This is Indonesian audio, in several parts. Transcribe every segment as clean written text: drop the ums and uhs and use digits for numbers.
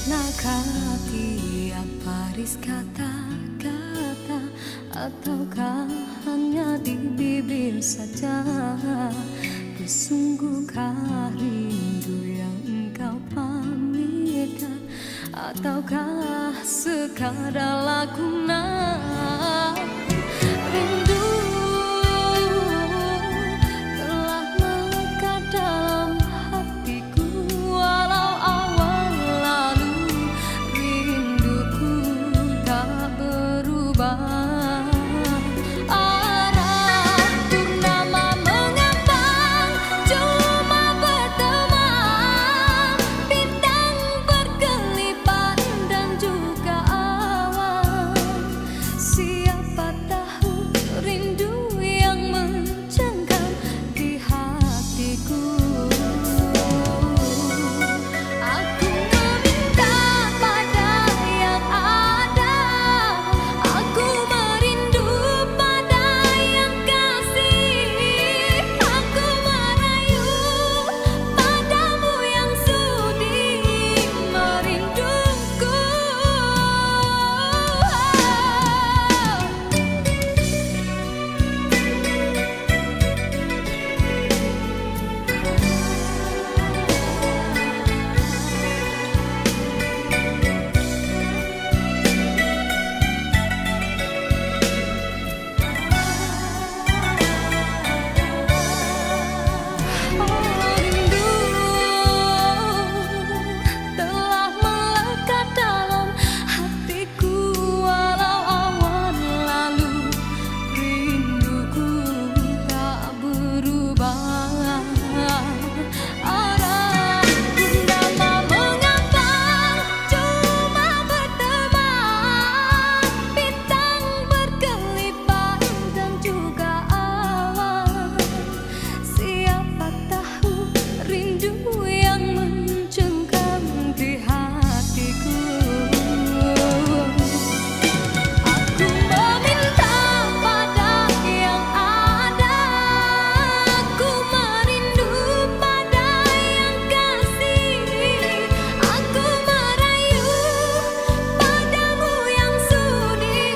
Maknakah tiap baris kata-kata, ataukah hanya di bibir saja? Sesungguhkah rindu yang engkau pamitkan, ataukah sekadar lakonan? Rindu telah melekat dalam hatiku, walau awal lalu rinduku tak berubah. Arah purnama mengambang, cuma berteman, bintang berkelipat dan juga awan. Siapa tahu rindu yang mencengkam di hatiku. Aku meminta pada yang ada, aku merindu pada yang kasih, aku merayu padamu yang sudi merinduku. Rindu telah melekat dalam hatiku, walau awan lalu rinduku tak berubah. Arah purnama mengambang, cuma berteman, bintang berkelipat dan juga awan. Siapa tahu rindu yang mencengkam di hatiku. Aku meminta pada yang ada, aku merindu pada yang kasih, aku merayu padamu yang sudi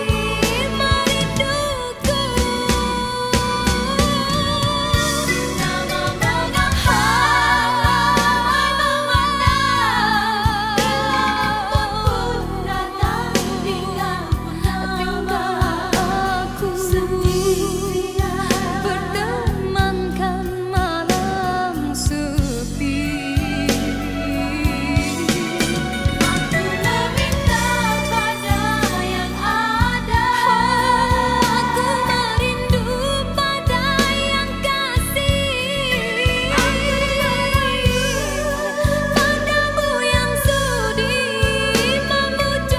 merinduku. Nama aku sendirian bertemankan malam sepi. Aku meminta pada yang ada, aku merindu pada yang kasih, aku merayu padamu yang sudi memujuk.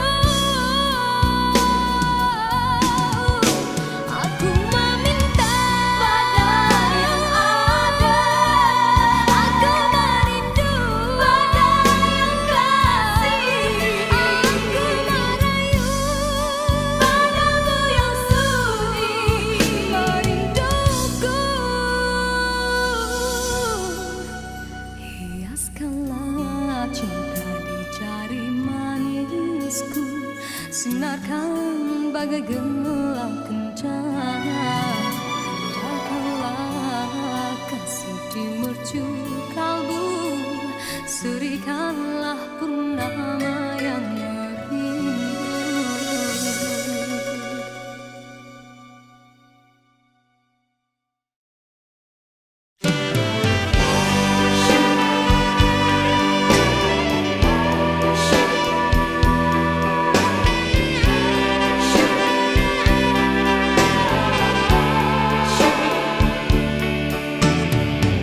Aku meminta pada yang ada, aku merindu pada yang kasih, aku merayu padamu yang sudi merinduku. Hiaskanlah cinta di jari manisku, sinarkan bagai gelang kencana. Indahkanlah kasih di mercu kalbu, serikanlah purnama yang merindu.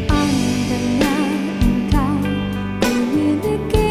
Andainya engkau memiliki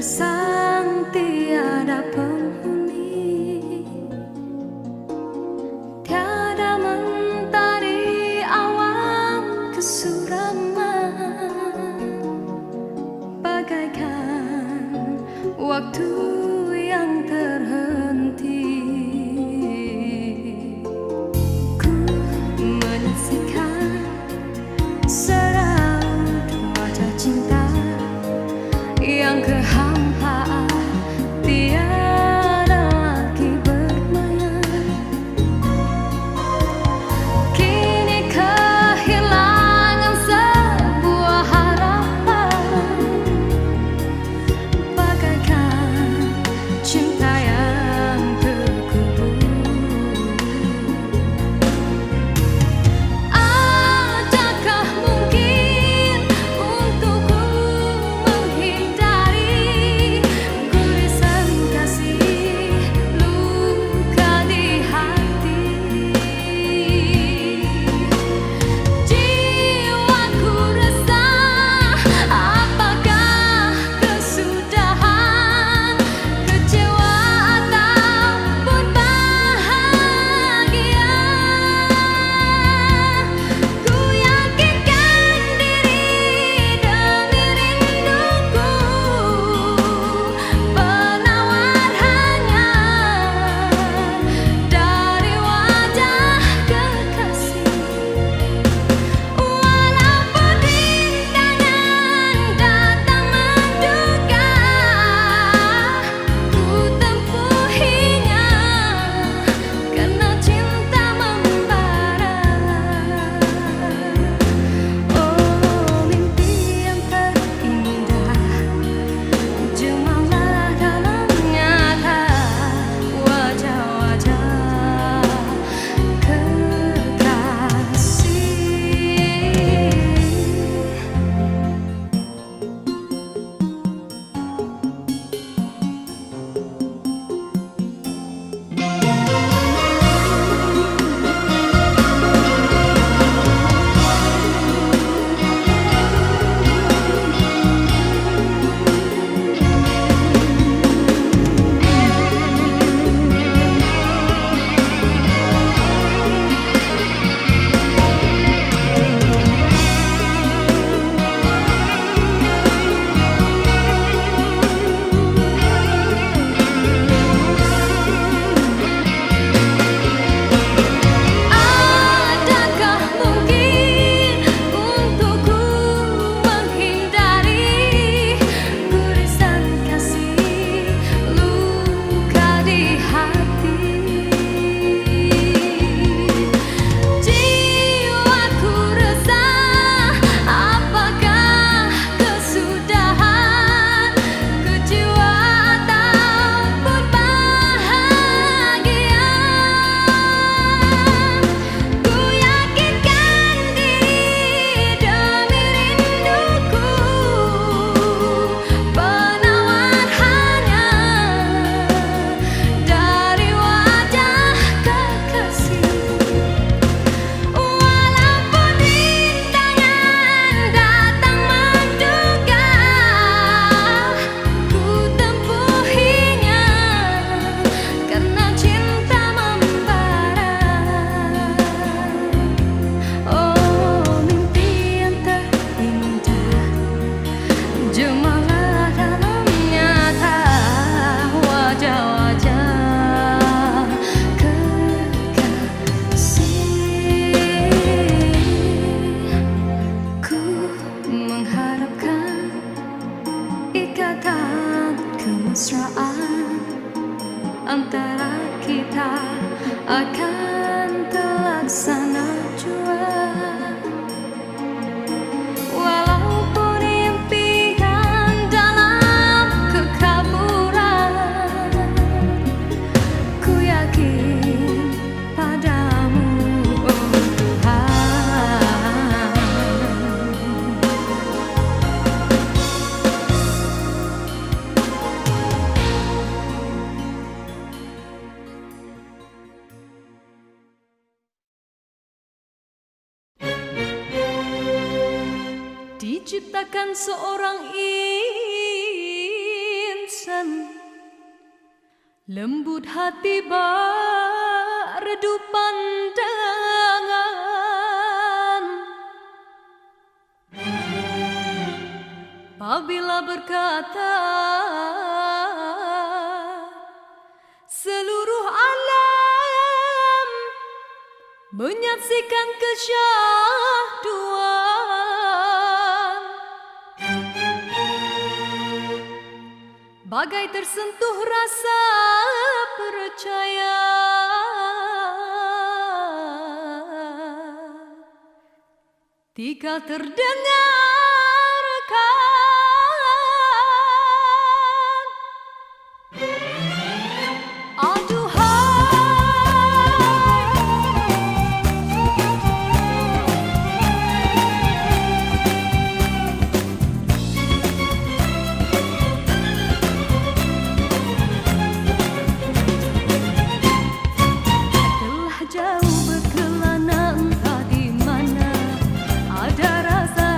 gersang tiada penghuni, tiada mentari awan kesuraman, bagaikan waktu yang terhenti. Ku menyaksikan seraut wajah cinta yang kehampaan, tiada lagi bermain. Kini kehilangan sebuah harapan, bagaikan cinta yang terkubur. Adakah mungkin untukku menghindari gurisan kasih luka di hati? Jiwaku resah, apakah kesudahan, kecewa ataupun bahagia? Ku yakinkan diri demi rinduku, penawar hanya dari wajah kekasih. Walaupun rintangan datang menduga, ku tempuhinya karena cinta membara. Oh, mimpi yang terindah, jemalah dalam nyata wajah-wajah kekasih. Adakah mungkin untukku menghindari gurisan kasih luka di hati? Jiwaku resah, apakah kesudahan, kecewa ataupun bahagia? Ku yakinkan diri demi rinduku, penawar hanya dari wajah kekasih. Walaupun rintangan datang menduga, ku tempuhinya karena cinta membara. Oh, mimpi yang terindah, jemalah dalam nyata wajah-wajah kekasih. Ku mengharapkan ikatan kemesraan antara kita akan terlaksana jua. Walaupun impian dalam kekaburan, ku yakin padamu, oh Tuhan. Diciptakan seorang insan Lembut hati berdu pandangan, apabila berkata seluruh alam menyaksikan kesyahduan, bagai tersentuh rasa percaya. Tika terdengarkan, telah jauh berkelana entah di mana ada rasa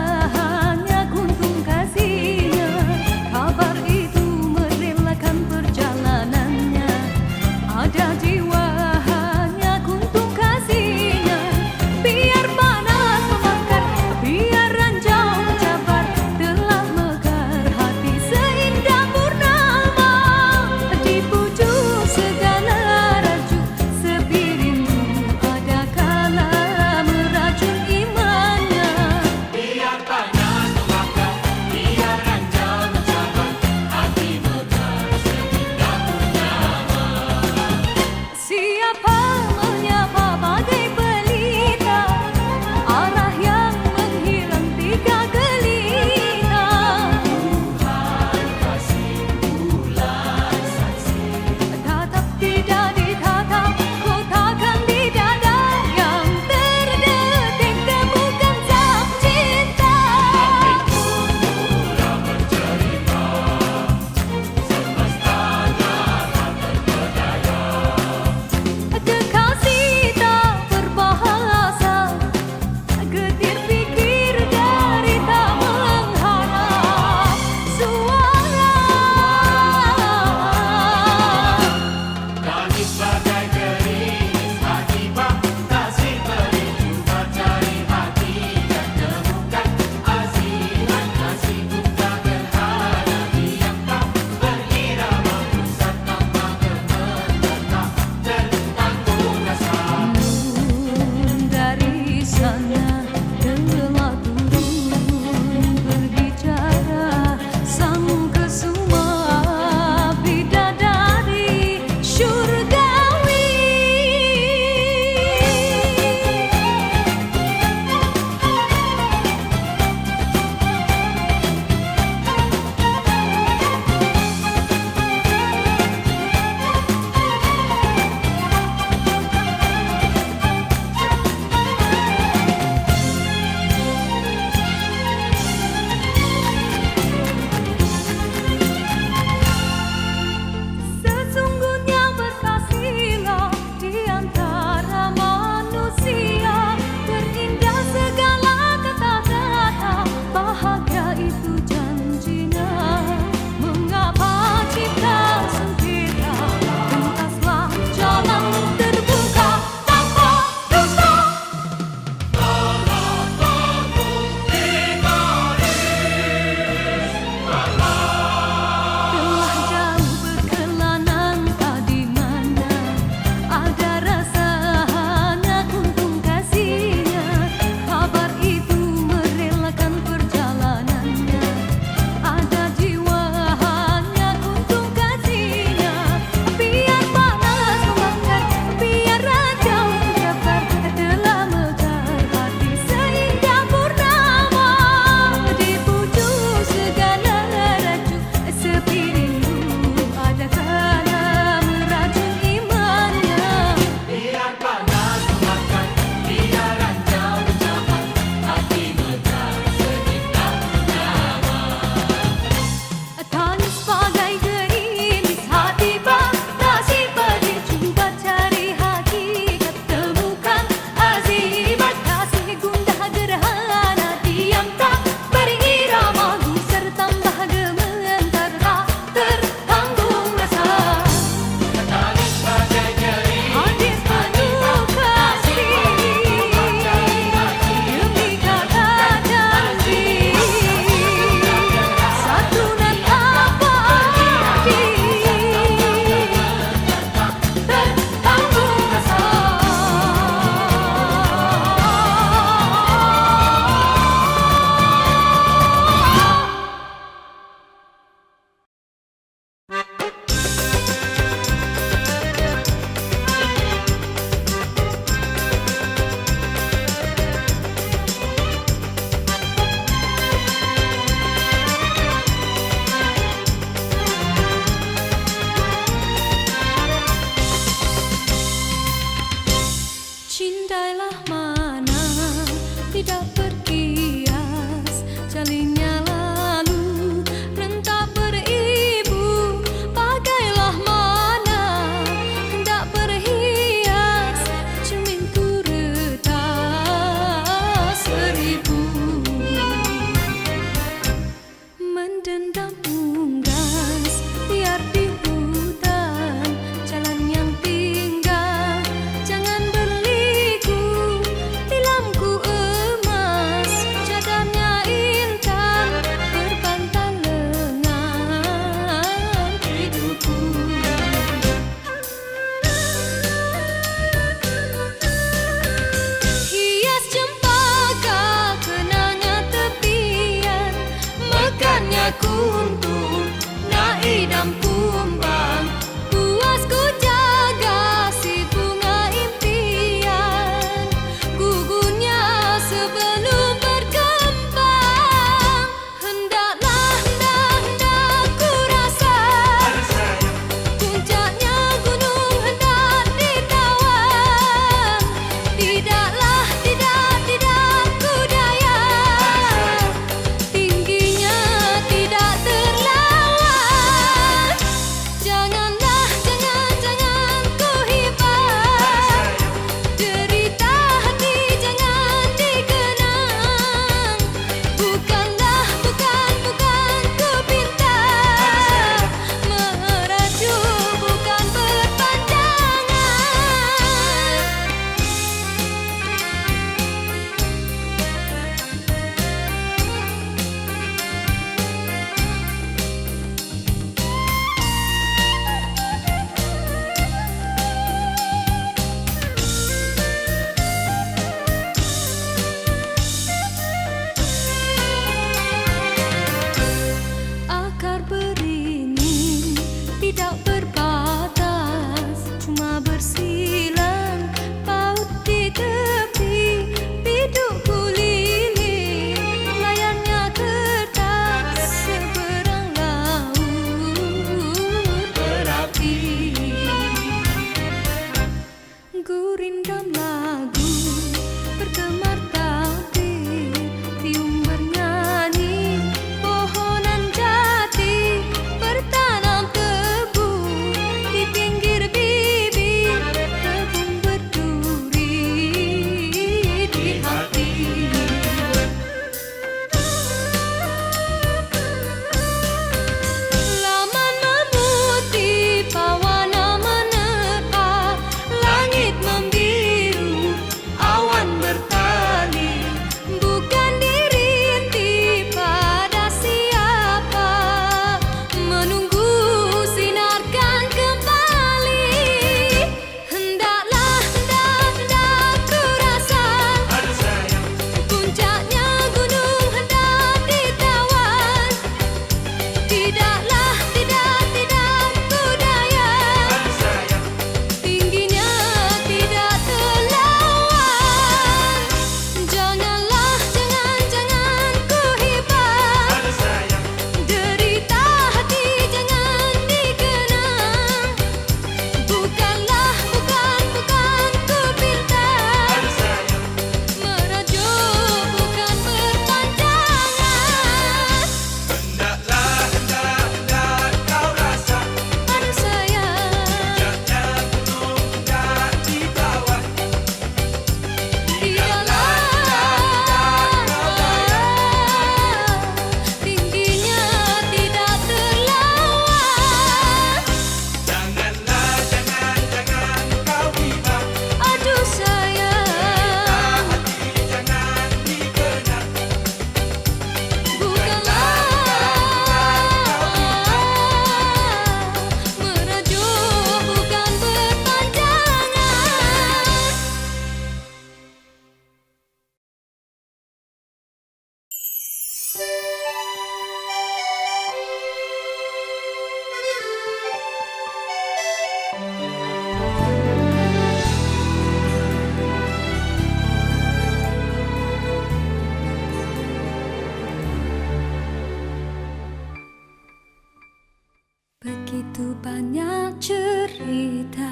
banyak cerita,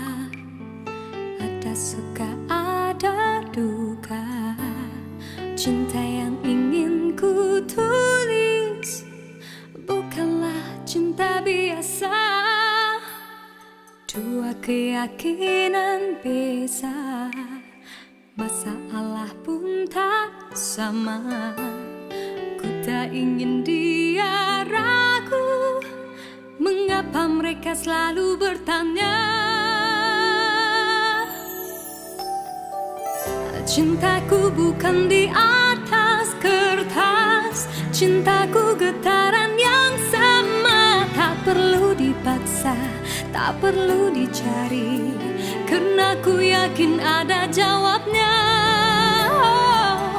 ada suka ada duka. Cinta yang ingin ku tulis bukanlah cinta biasa. Dua keyakinan beza, masalah pun tak sama. Ku tak ingin dia ragu, mengapa mereka selalu bertanya. Cintaku bukan di atas kertas, cintaku getaran yang sama. Tak perlu dipaksa, tak perlu dicari, karena ku yakin ada jawabnya. Oh,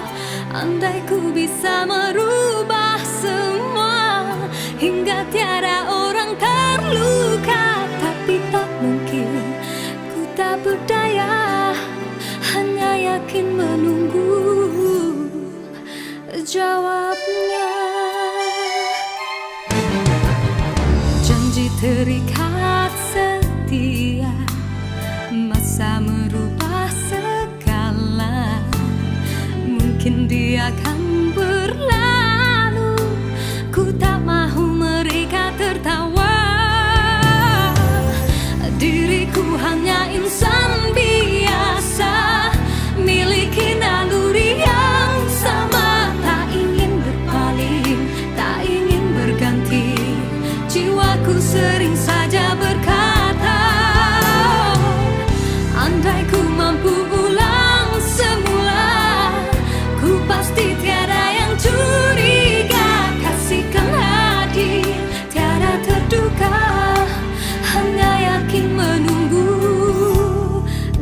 andai ku bisa merubah semua hingga tiada orang terluka, tapi tak mungkin, ku tak berdaya, hanya yakin menunggu jawabnya. Janji terikat setia, masa merubah segala. Mungkin dia akan berlalu, ku tak mahu mereka tertawa. Diriku hanya insan biasa, miliki naluri yang sama. Tak ingin berpaling, tak ingin berganti, jiwaku sering saja berkata, andai ku mampu ulang semula, ku pasti tiada yang curiga. Kasihkan hadir, tiada terduga, hanya yakin menunggu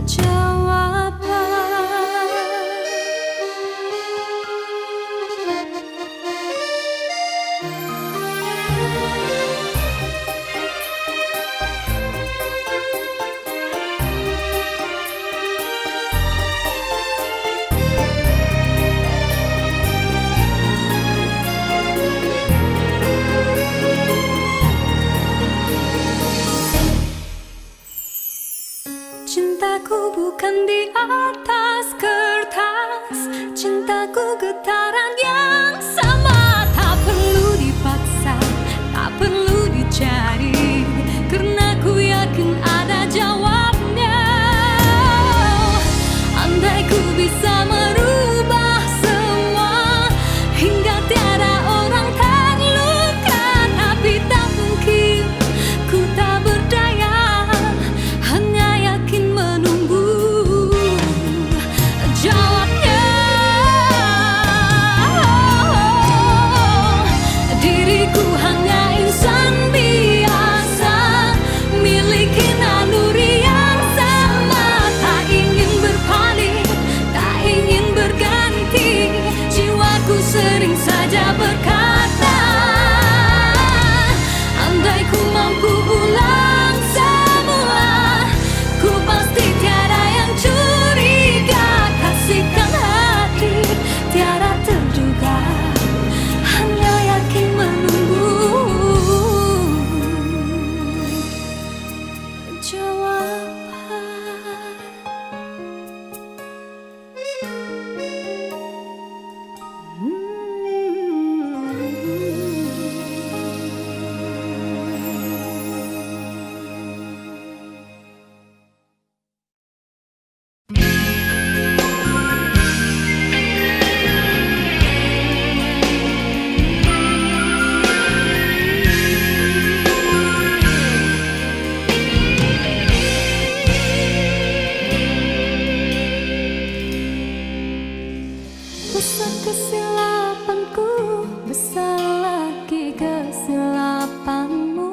jawaban. Cintaku bukan di atas kertas, cintaku getaran yang sama. Tak perlu dipaksa, tak perlu dicari, karena ku yakin ada jawabnya. Andai ku bisa merubah semua hingga tiada orang terluka, tapi tak mungkin, ku tak berdaya, hanya yakin menunggu jawabnya. Diriku hanya insan biasa, miliki naluri yang sama. Tak ingin berpaling, tak ingin berganti, jiwaku sering saja berkata, andai ku mampu ulang semula, ku pasti tiada yang curiga. Kasihkan hati, tiada terduga, hanya yakin menunggu jawaban. Besar kesilapanku, besar lagi kesilapanmu.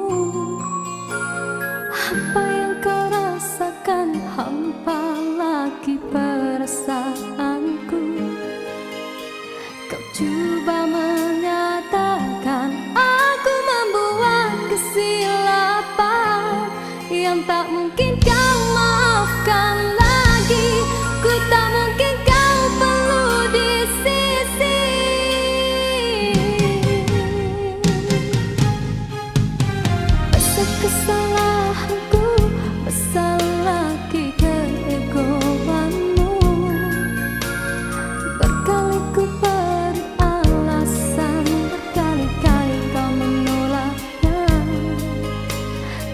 Apa yang kau rasakan, hampa lagi perasaanku. Kau coba menyatakan aku membuat kesilapan yang tak mungkin kau maafkan lagi. Ku tak mungkin kau perlu di sisi. Rasa kesalahan besar lagi keegoanmu. Berkali ku beri alasan, berkali-kali kau menolaknya.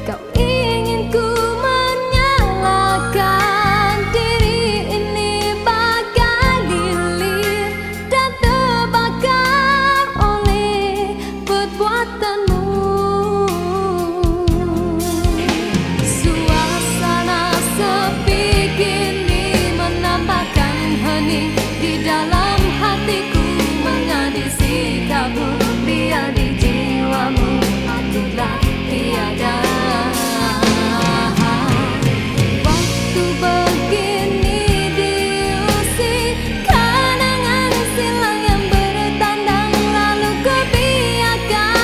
Kau ingin ku menyalahkan diri ini bagai lilin dan terbakar oleh perbuatanmu. Suasana sepi kini menambahkan hening di dalam hatiku, menjadi sikapmu biar di jiwamu akulah tiada. Waktu begini diusik kenangan silam yang bertandang, lalu ku biarkan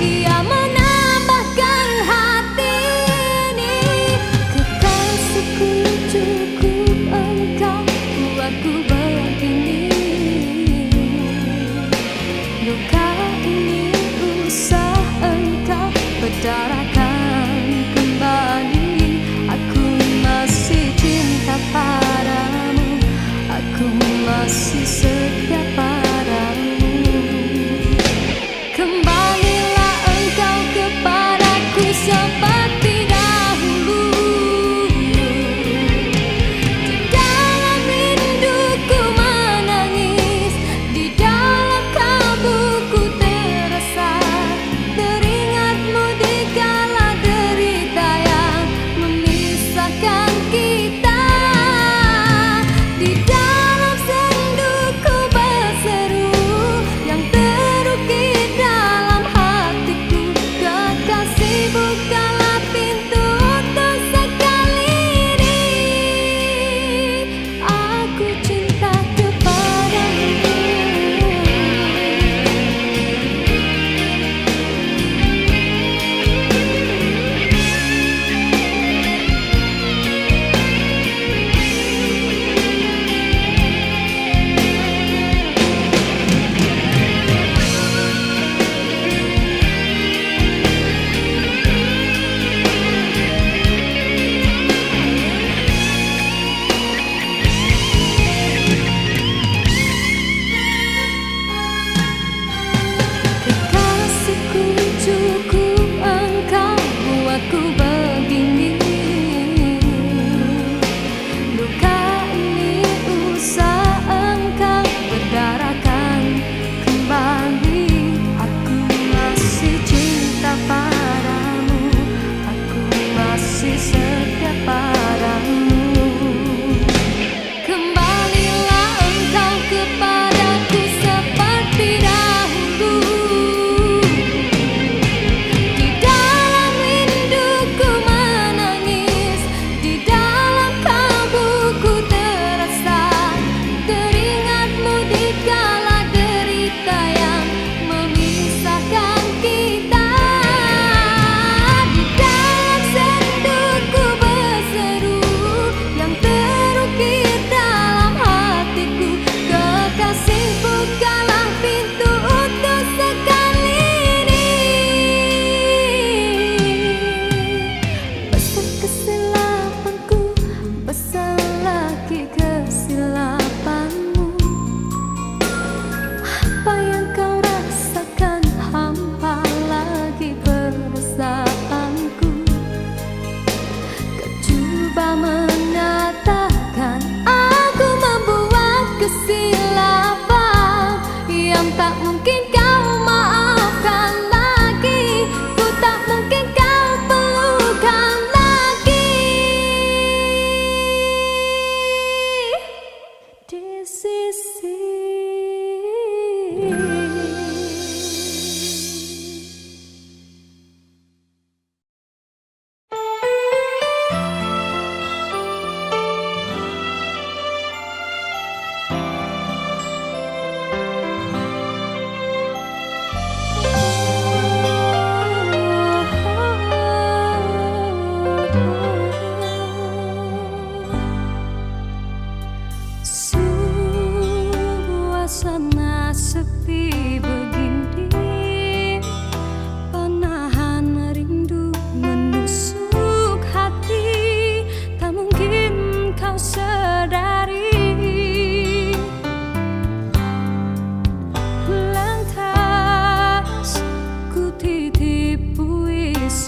ia menambahkan hati ini. Kekasihku cukup engkau buatku begini. Luka ini usah engkau berdarahkan kembali. Aku masih cinta padamu, aku masih setia padamu. Kembalilah engkau kepadaku seperti dahulu. Di dalam rinduku menangis, di dalam kalbuku terasa teringatmu di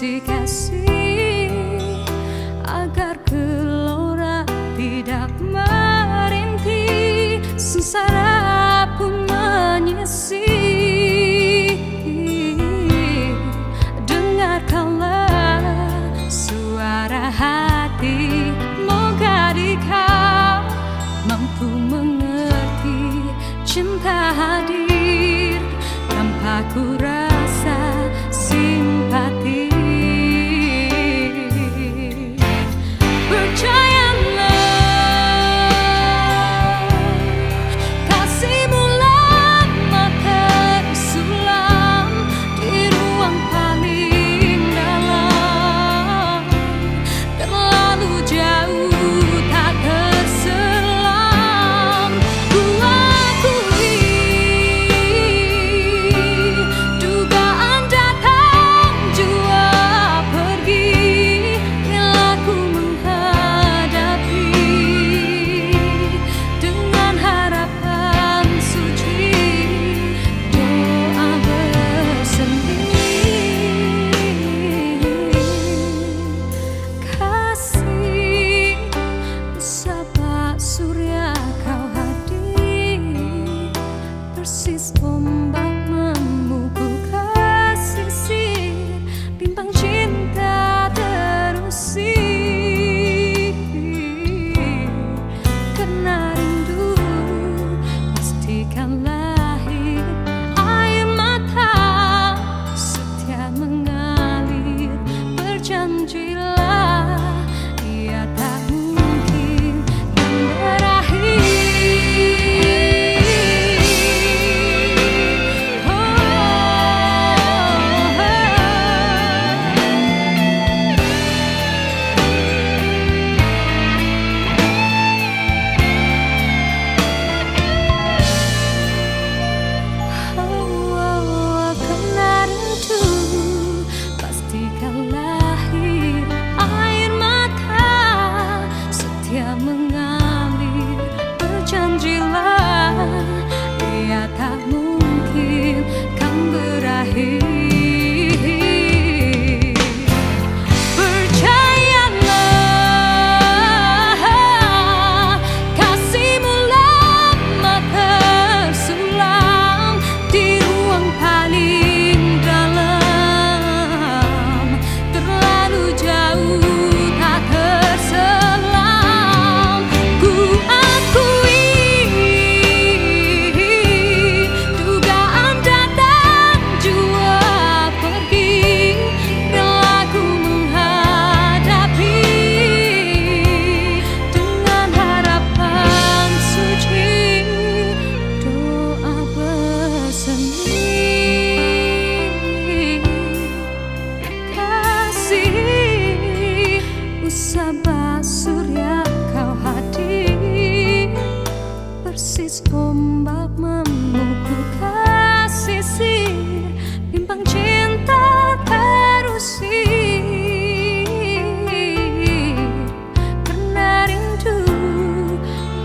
kasih agar gelora tidak merintih, sengsara pun menyisih. Dengarkanlah suara hati, moga kau mampu mengerti. Cinta hadir tanpa ku rasa simpati. Persis ombak memukul kasisir, bintang cinta terusir. Karena rindu pastikan lahir, air mata setia mengalir. Berjanjilah ia tak mungkin kan berakhir. Mengalir, berjanjilah ia tak mungkin kan berakhir. Percayalah, kasihmu lama tersulam di ruang paling dalam, terlalu jauh tak terselam. Sabah surya kau hadir, persis ombak memukul kasisir, bimbang cinta terusir. Karena rindu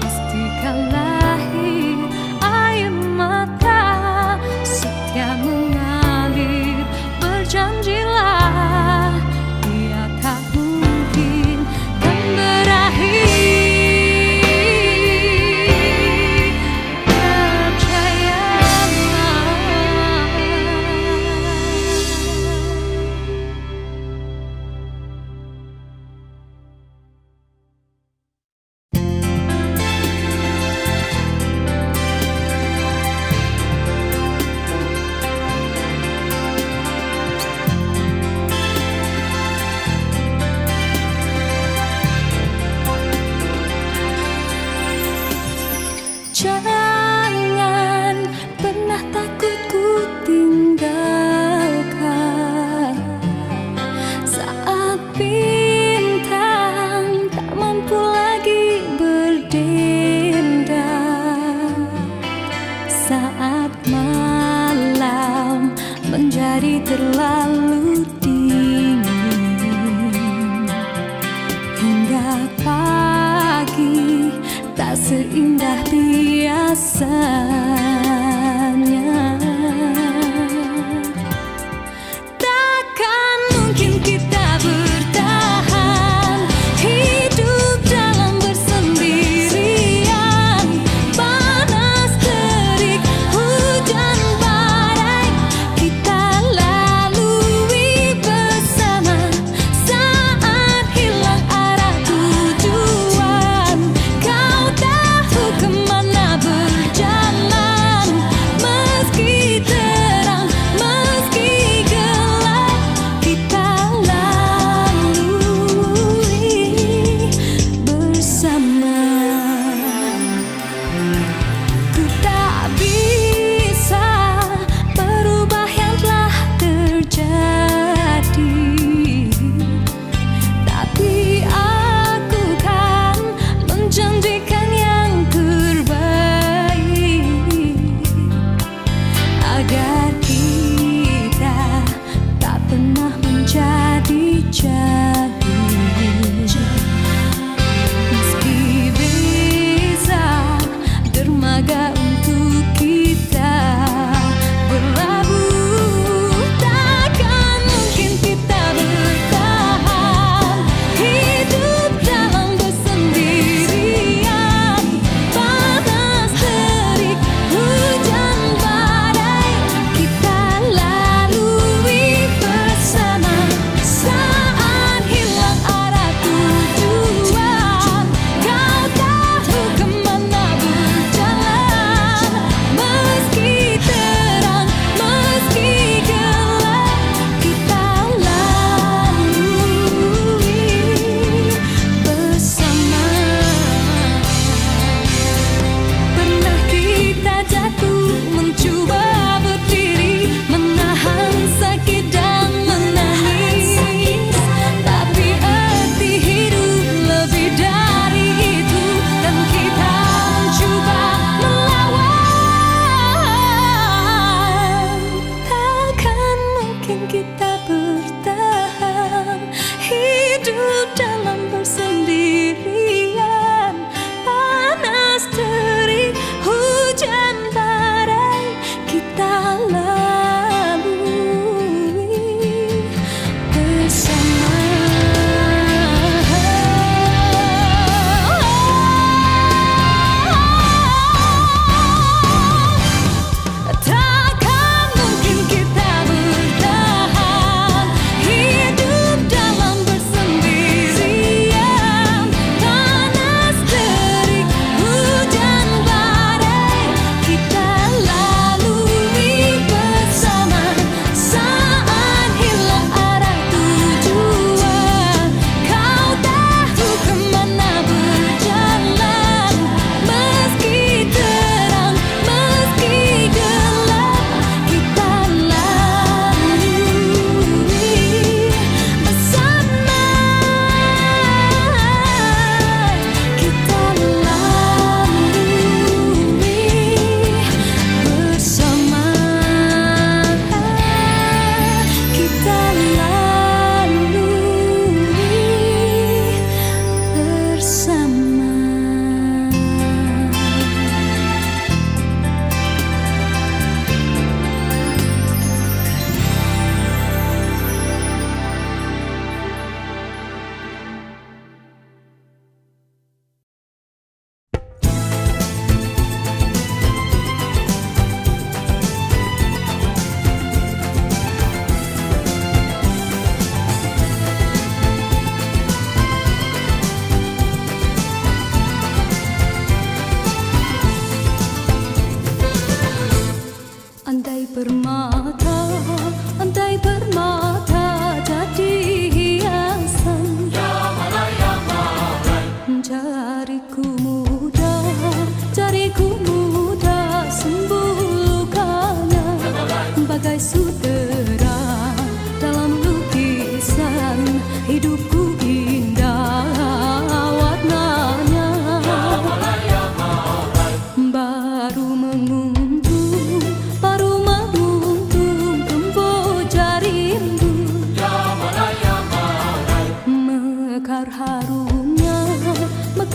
pastikan lahir, air mata setia mengalir. Berjanjilah ia tak mungkin kan berakhir.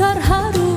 mekar harum